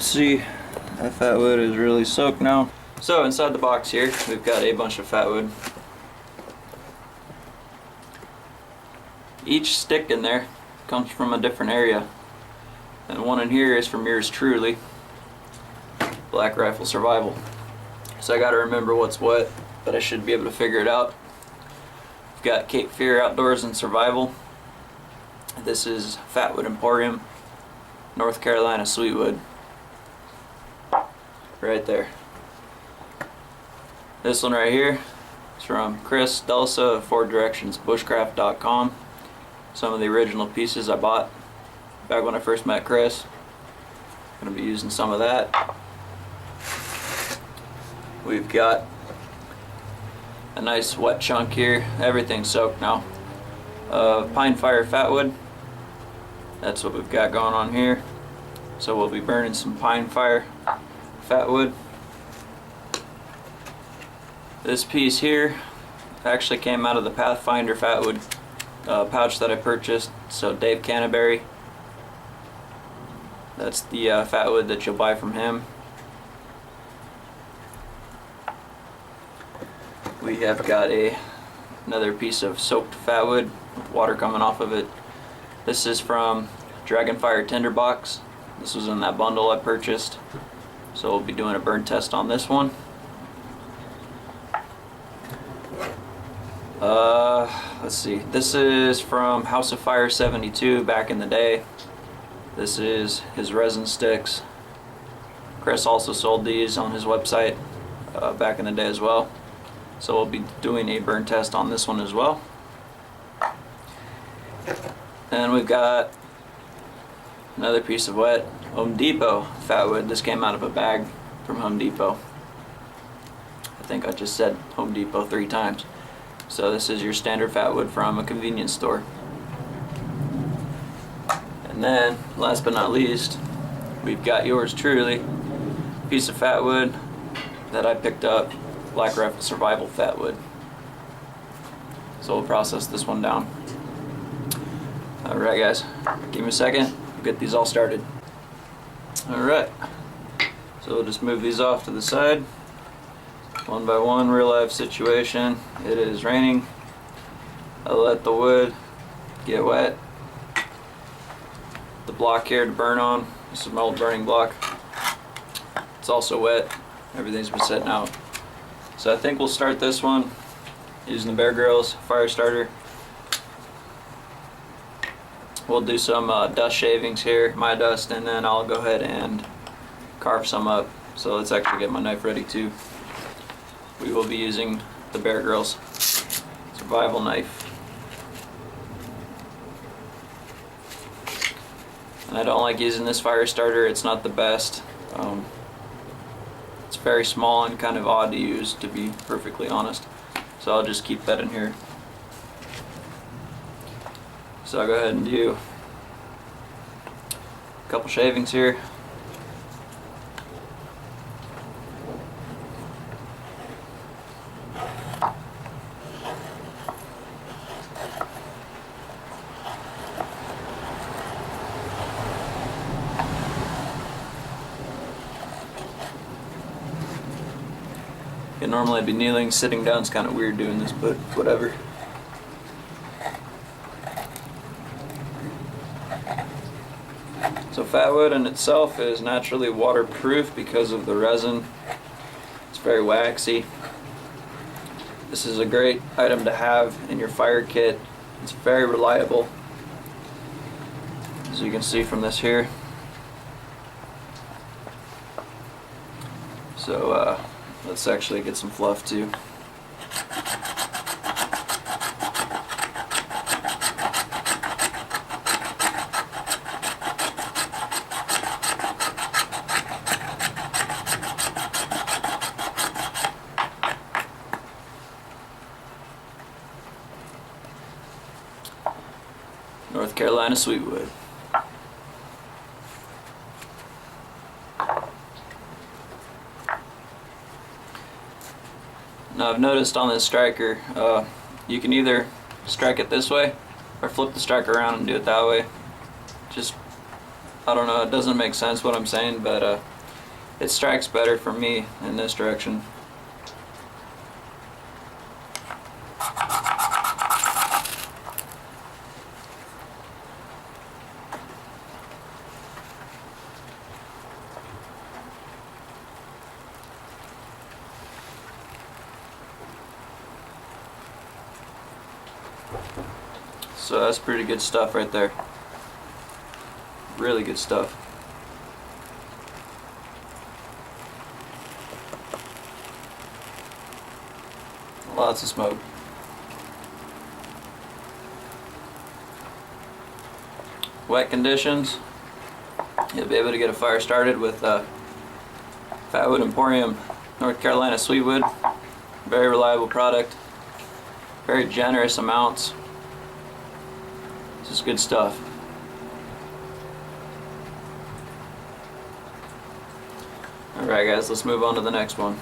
see, that fatwood is really soaked now. So inside the box here, we've got a bunch of fatwood. Each stick in there comes from a different area. And one in here is from yours truly, BlackRifle Survival. So I gotta remember what's what, but I should be able to figure it out. We've got Cape Fear Outdoors and Survival. This is Fatwood Emporium, North Carolina Sweetwood. Right there. This one right here is from Chris Delsa of 4Directions Bushcraft.com. Some of the original pieces I bought back when I first met Chris. I'm going to be using some of that. We've got a nice wet chunk here. Everything's soaked now. Pine Fire Fatwood. That's what we've got going on here. So we'll be burning some Pine Fire Fatwood. This piece here actually came out of the Pathfinder Fatwood pouch that I purchased. So Dave Canterbury. That's the fatwood that you'll buy from him. We have got another piece of soaked fatwood with water coming off of it. This is from Dragonfire Tinderbox. This was in that bundle I purchased. So we'll be doing a burn test on this one. Let's see. This is from House of Fire 72 back in the day. This is his resin sticks. Chris also sold these on his website back in the day as well. So we'll be doing a burn test on this one as well. And we've got another piece of wet Home Depot fatwood. This came out of a bag from Home Depot. I think I just said Home Depot 3 times. So this is your standard fatwood from a convenience store. And then, last but not least, we've got yours truly, piece of fatwood that I picked up, BlackRifle Survival Fatwood. So we'll process this one down. Alright guys, give me a second, we'll get these all started. Alright, so we'll just move these off to the side. One by one, real life situation. It is raining. I'll let the wood get wet. The block here to burn on, this is my old burning block. It's also wet. Everything's been setting out. So I think we'll start this one using the Bear Grylls fire starter. We'll do some dust shavings here, my dust, and then I'll go ahead and carve some up. So let's actually get my knife ready too. We will be using the Bear Grylls survival knife. And I don't like using this fire starter, it's not the best. It's very small and kind of odd to use, to be perfectly honest. So I'll just keep that in here. So I'll go ahead and do a couple shavings here. Normally I'd be kneeling, sitting down is kind of weird doing this, but whatever. So fatwood in itself is naturally waterproof because of the resin. It's very waxy. This is a great item to have in your fire kit. It's very reliable, as you can see from this here. So let's actually get some fluff too. North Carolina Sweetwood. Now I've noticed on this striker, you can either strike it this way or flip the striker around and do it that way. Just, I don't know, it doesn't make sense what I'm saying, but it strikes better for me in this direction. So that's pretty good stuff right there. Really good stuff. Lots of smoke. Wet conditions, you'll be able to get a fire started with Fatwood Emporium, North Carolina sweetwood. Very reliable product. Very generous amounts. This is good stuff. Alright guys, let's move on to the next one.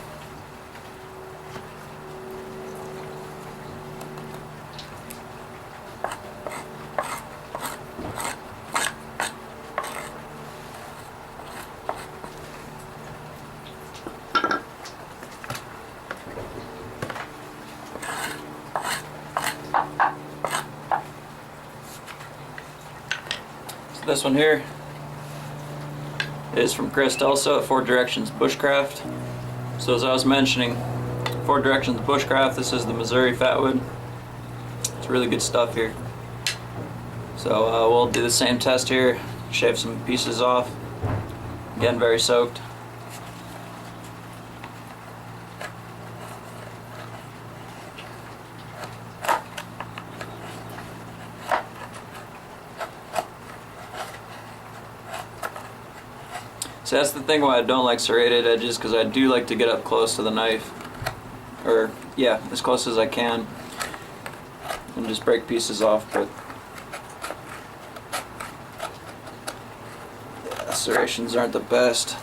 This one here is from Chris also at 4 Directions Bushcraft. So as I was mentioning, 4 Directions Bushcraft, this is the Missouri Fatwood. It's really good stuff here. So we'll do the same test here, shave some pieces off. Again, very soaked. So that's the thing why I don't like serrated edges, because I do like to get up close to the knife, or yeah, as close as I can, and just break pieces off. But yeah, serrations aren't the best.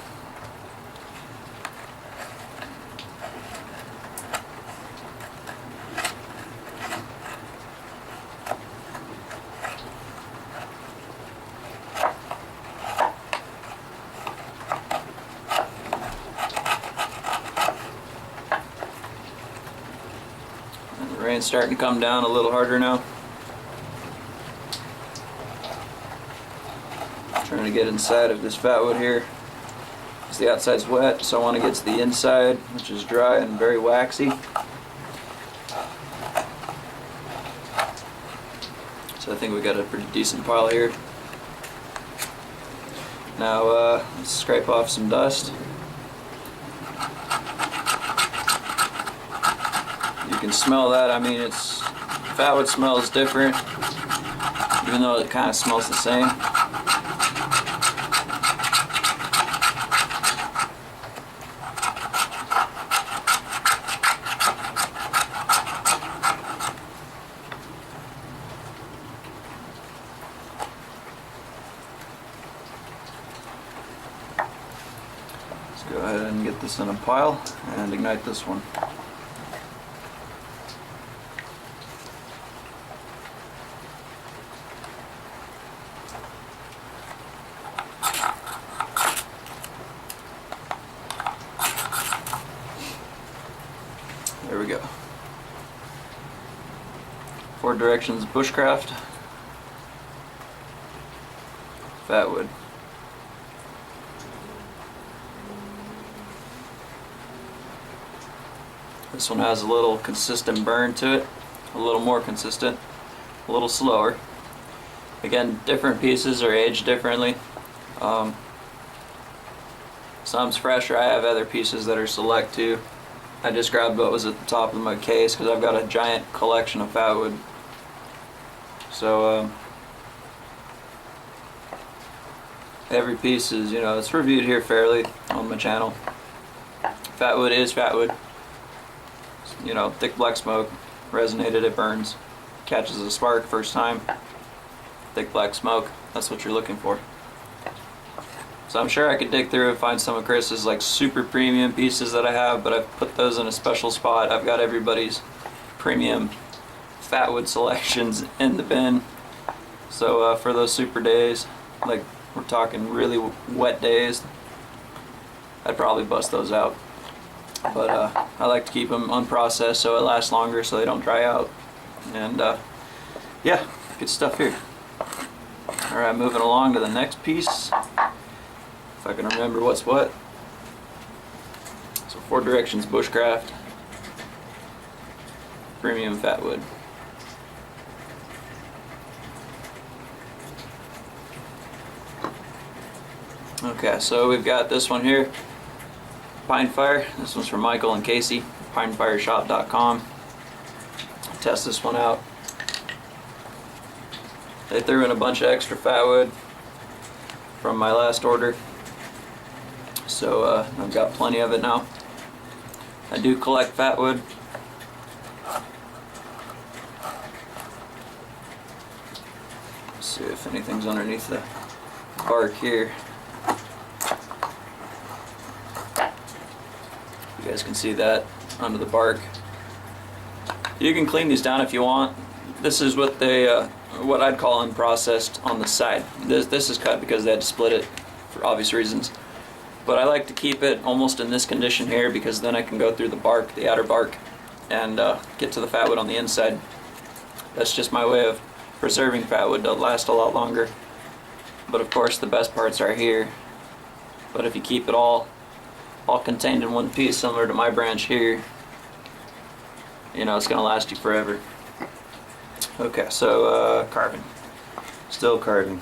The rain's starting to come down a little harder now. Trying to get inside of this fatwood here. Because the outside's wet, so I want to get to the inside, which is dry and very waxy. So I think we got a pretty decent pile here. Now let's scrape off some dust. You can smell that. I mean, fatwood smells different, even though it kind of smells the same. Let's go ahead and get this in a pile and ignite this one. There we go. 4 Directions Bushcraft Fatwood. This one has a little consistent burn to it, a little more consistent, a little slower. Again, different pieces are aged differently. Some's fresher. I have other pieces that are select too. I just grabbed what was at the top of my case because I've got a giant collection of fatwood. So every piece is, you know, it's reviewed here fairly on my channel. Fatwood is fatwood. You know, thick black smoke, resonated, it burns, catches a spark first time. Thick black smoke, that's what you're looking for. So I'm sure I could dig through and find some of Chris's like super premium pieces that I have, but I've put those in a special spot. I've got everybody's premium fatwood selections in the bin. So for those super days, like we're talking really wet days, I'd probably bust those out. But I like to keep them unprocessed so it lasts longer, so they don't dry out. And yeah, good stuff here. Alright, moving along to the next piece. If I can remember what's what. So 4 Directions Bushcraft Premium Fatwood. Okay, so we've got this one here, Pine Fire. This one's from Michael and Casey, pinefireshop.com. Test this one out. They threw in a bunch of extra fatwood from my last order, so I've got plenty of it now. I do collect fatwood. Let's see if anything's underneath the bark here. You guys can see that under the bark. You can clean these down if you want. This is what they, what I'd call unprocessed on the side. This is cut because they had to split it for obvious reasons. But I like to keep it almost in this condition here because then I can go through the bark, the outer bark, and get to the fatwood on the inside. That's just my way of preserving fatwood to last a lot longer. But of course the best parts are here. But if you keep it all contained in one piece, similar to my branch here, you know, it's gonna last you forever. Okay, so carving. Still carving.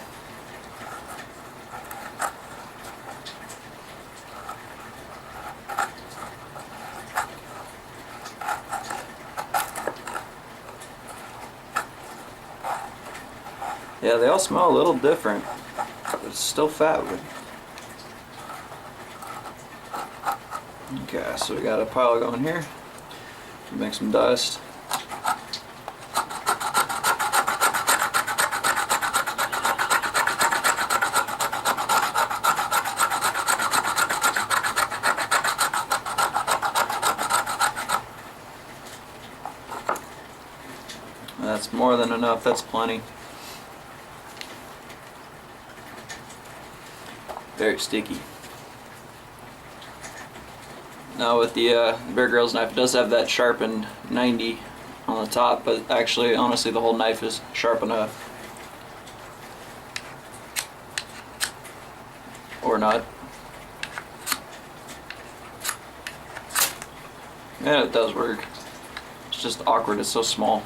Yeah, they all smell a little different, but it's still fatwood. Okay, so we got a pile going here. Make some dust. That's more than enough, that's plenty. Very sticky. Now with the Bear Grylls knife, it does have that sharpened 90 on the top, but actually, honestly, the whole knife is sharp enough. Or not. Yeah, it does work. It's just awkward, it's so small.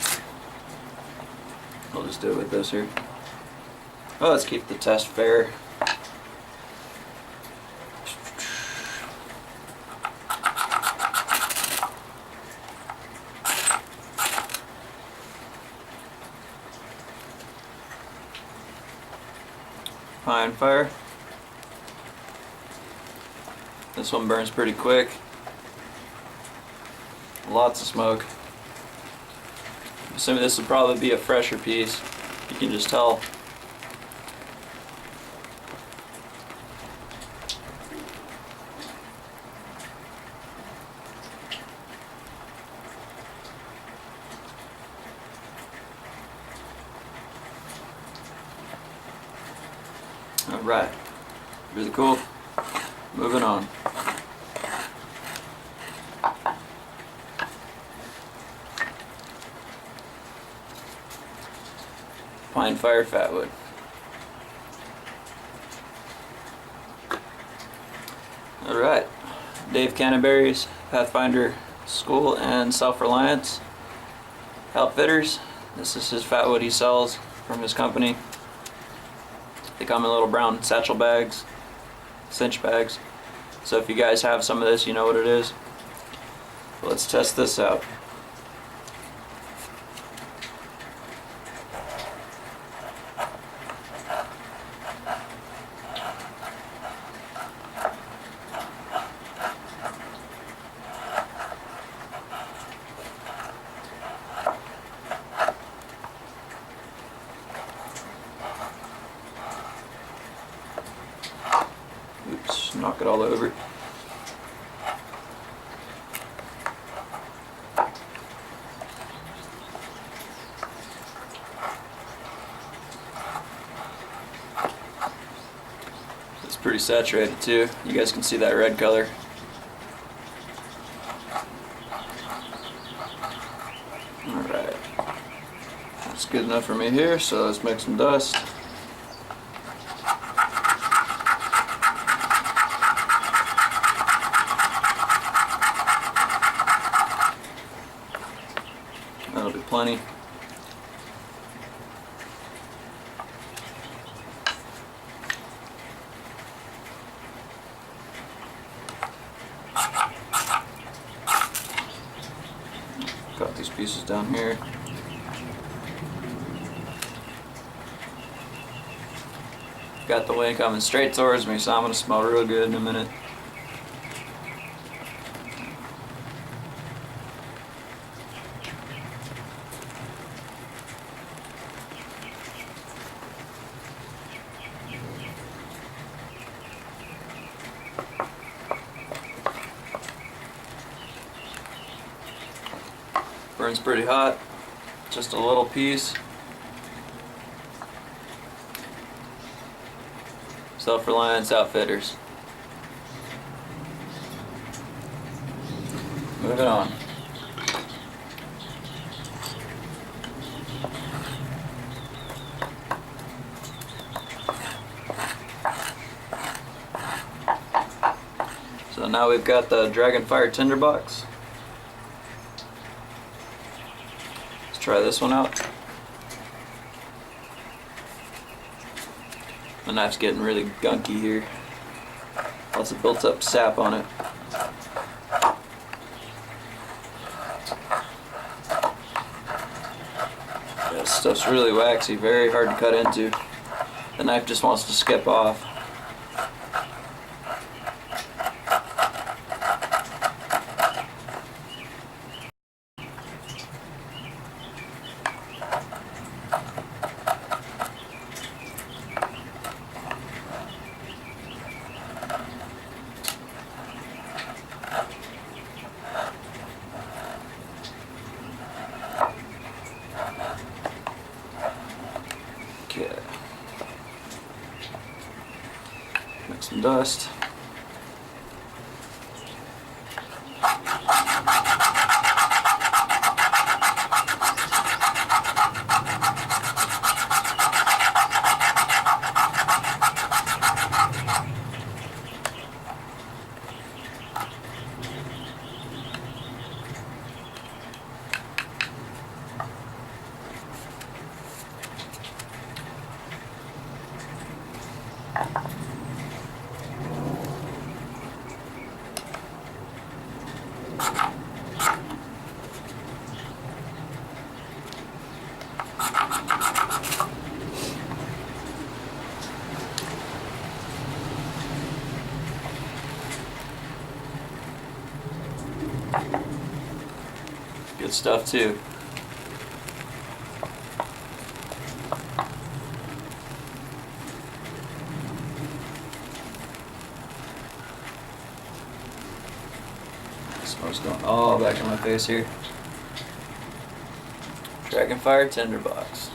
I'll just do it with this here. Oh, let's keep the test fair. Pine Fire. This one burns pretty quick. Lots of smoke. I'm assuming this will probably be a fresher piece. You can just tell. Alright, really cool. Moving on. Pine Fire Fatwood. Alright, Dave Canterbury's Pathfinder School and Self-Reliance Outfitters. This is his fatwood he sells from his company. They come in little brown satchel bags, cinch bags. So if you guys have some of this, you know what it is. Let's test this out. Oops, knock it all over. pretty saturated too. You guys can see that red color. Alright. That's good enough for me here, so let's make some dust. That'll be plenty. Got these pieces down here. Got the wind coming straight towards me, so I'm gonna smell real good in a minute. Burns pretty hot, just a little piece. Self-Reliance Outfitters. Moving on. So now we've got the Dragonfire tinderbox. Let's try this one out. My knife's getting really gunky here. Lots of built up sap on it. Yeah, this stuff's really waxy, very hard to cut into. The knife just wants to skip off. Okay. Make some dust. Good stuff too. Smoke's going all back in my face here. Dragonfire tinderbox.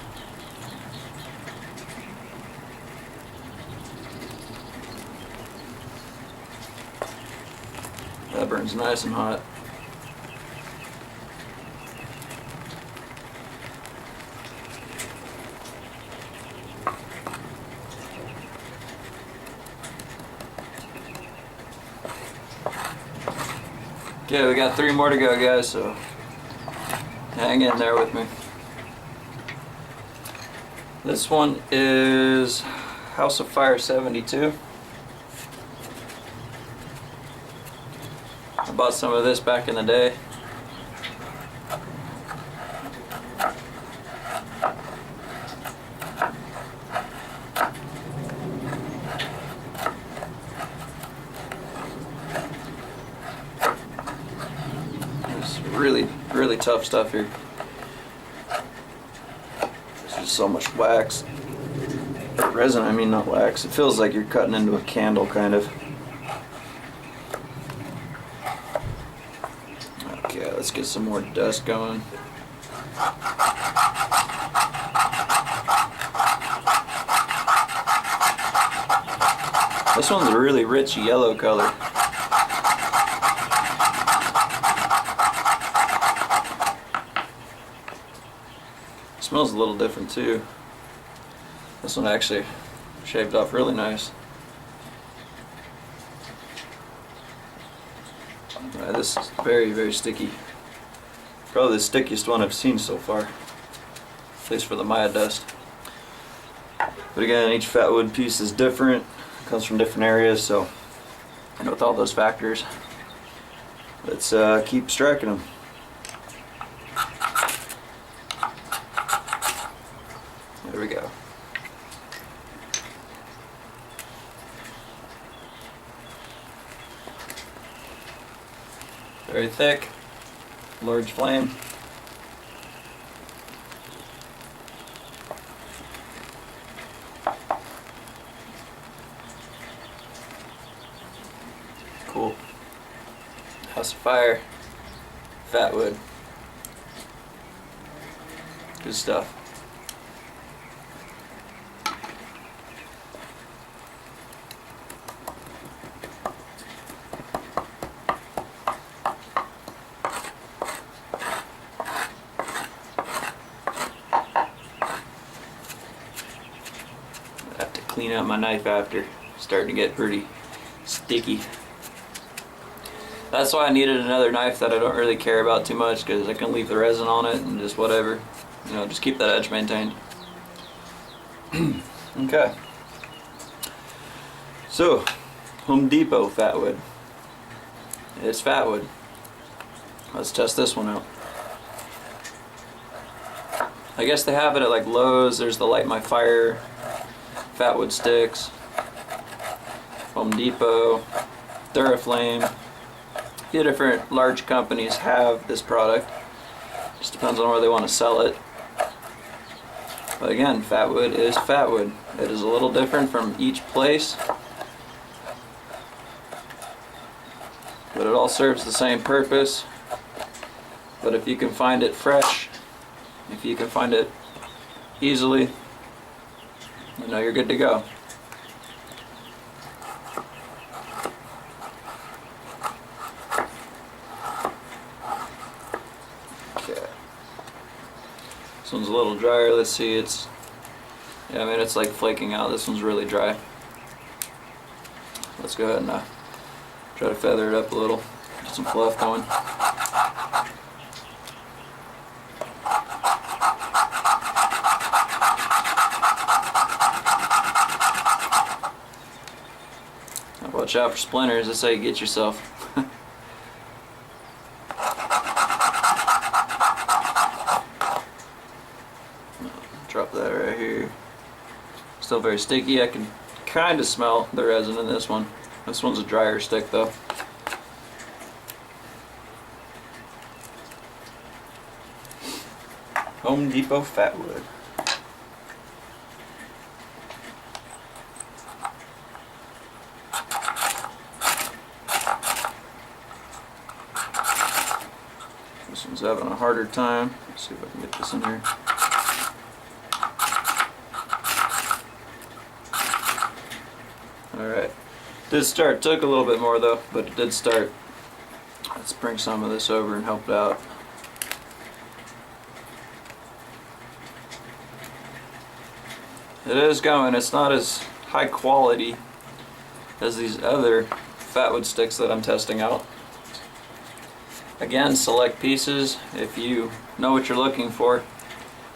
That burns nice and hot. Okay, we got 3 more to go, guys, so hang in there with me. This one is House of Fire 72. I bought some of this back in the day. Really tough stuff here. There's just so much wax. Or resin, I mean, not wax. It feels like you're cutting into a candle, kind of. Okay, let's get some more dust going. This one's a really rich yellow color. Smells a little different too. This one actually shaved off really nice. This is very, very sticky. Probably the stickiest one I've seen so far, at least for the Maya dust. But again, each Fatwood piece is different, comes from different areas, so with all those factors, let's keep striking them. There we go. Very thick, large flame. Cool. House of Fire, Fatwood. Good stuff. I have to clean out my knife after. It's starting to get pretty sticky. That's why I needed another knife that I don't really care about too much, because I can leave the resin on it and just whatever, just keep that edge maintained. Okay. So, Home Depot Fatwood. It's Fatwood. Let's test this one out. I guess they have it at like Lowe's. There's the Light My Fire Fatwood sticks. Home Depot, Duraflame. A few different large companies have this product. Just depends on where they want to sell it. But again, Fatwood is Fatwood. It is a little different from each place, but it all serves the same purpose. But if you can find it fresh, if you can find it easily, you're good to go. This one's a little drier. Let's see, it's like flaking out. This one's really dry. Let's go ahead and try to feather it up a little, get some fluff going. Watch out for splinters, that's how you get yourself. Drop that right here. Still very sticky. I can kind of smell the resin in this one. This one's a drier stick though. Home Depot Fatwood. This one's having a harder time. Let's see if I can get this in here. Alright. Took a little bit more though, but it did start. Let's bring some of this over and help it out. It is going. It's not as high quality as these other Fatwood sticks that I'm testing out. Again, select pieces if you know what you're looking for.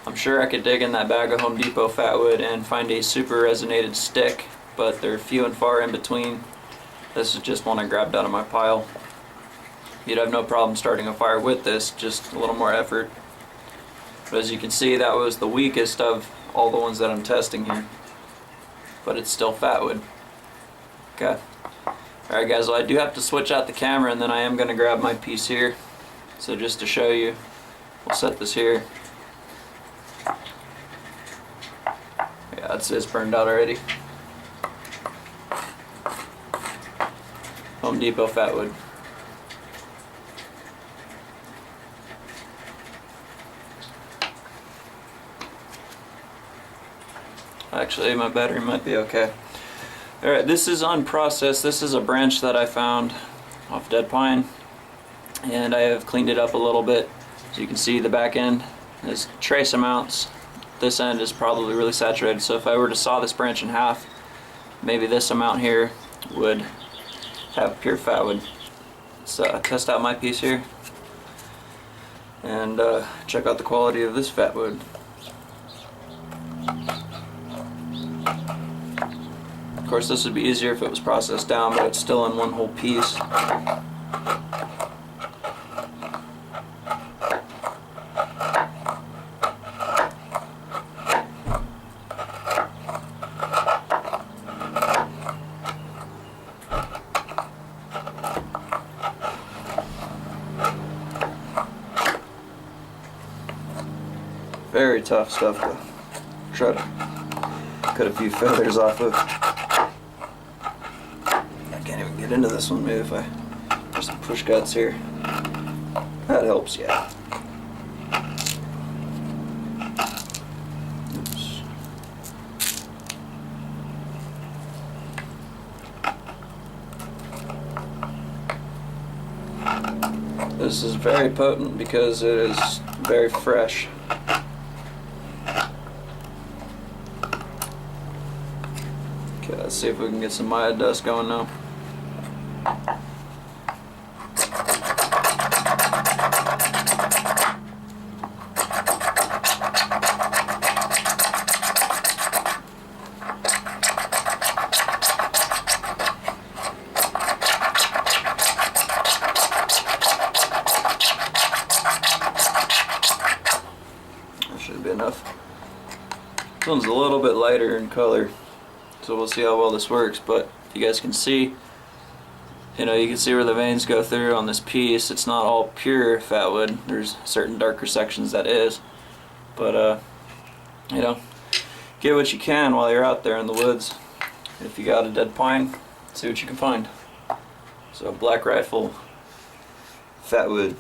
I'm sure I could dig in that bag of Home Depot Fatwood and find a super resonated stick, but they're few and far in between. This is just one I grabbed out of my pile. You'd have no problem starting a fire with this, just a little more effort. But as you can see, that was the weakest of all the ones that I'm testing here. But it's still Fatwood. Okay. Alright guys, well I do have to switch out the camera and then I am going to grab my piece here. So just to show you, we'll set this here. Yeah, it's burned out already. Home Depot Fatwood. Actually, my battery might be okay. Alright, this is unprocessed. This is a branch that I found off dead pine, and I have cleaned it up a little bit. So you can see the back end is trace amounts. This end is probably really saturated, so if I were to saw this branch in half, maybe this amount here would have pure fatwood. Let's test out my piece here and check out the quality of this fatwood. Of course, this would be easier if it was processed down, but it's still in one whole piece. Very tough stuff to try to cut a few feathers off of. I can't even get into this one. Maybe if I there's some push guts here. That helps, yeah. Oops. This is very potent because it is very fresh. Okay, let's see if we can get some Maya dust going now. That should be enough. This one's a little bit lighter in color, so we'll see how well this works. But you guys can see, you can see where the veins go through on this piece. It's not all pure fatwood. There's certain darker sections that is, but get what you can while you're out there in the woods. If you got a dead pine, see what you can find. So BlackRifle fatwood.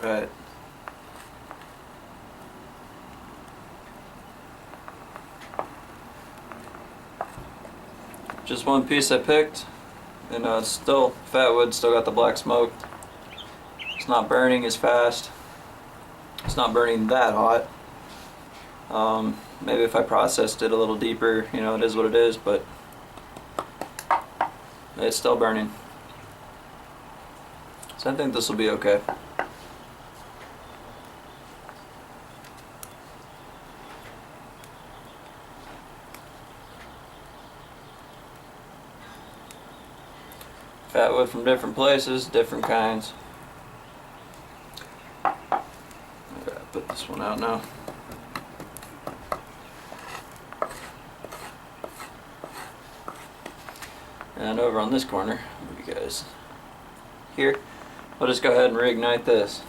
Right. Just one piece I picked, and it's still fatwood, still got the black smoke. It's not burning as fast. It's not burning that hot. Maybe if I processed it a little deeper, it is what it is, but it's still burning. So I think this will be okay. Fatwood from different places, different kinds. I gotta put this one out now. And over on this corner, move you guys here. We'll just go ahead and reignite this.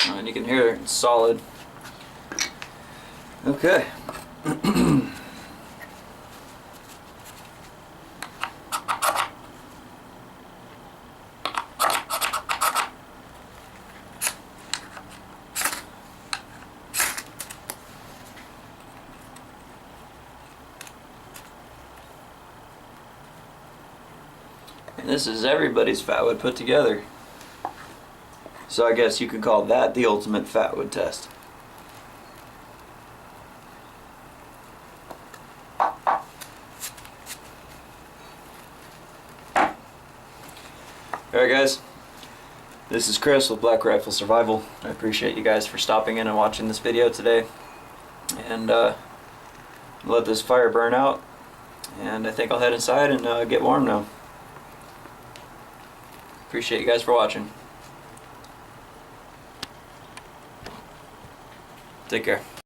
And you can hear it's solid. Okay. And this is everybody's fatwood put together. So I guess you could call that the ultimate fatwood test. Alright guys, this is Chris with BlackRifle Survival. I appreciate you guys for stopping in and watching this video today. and let this fire burn out. And I think I'll head inside and get warm now. Appreciate you guys for watching. Take care.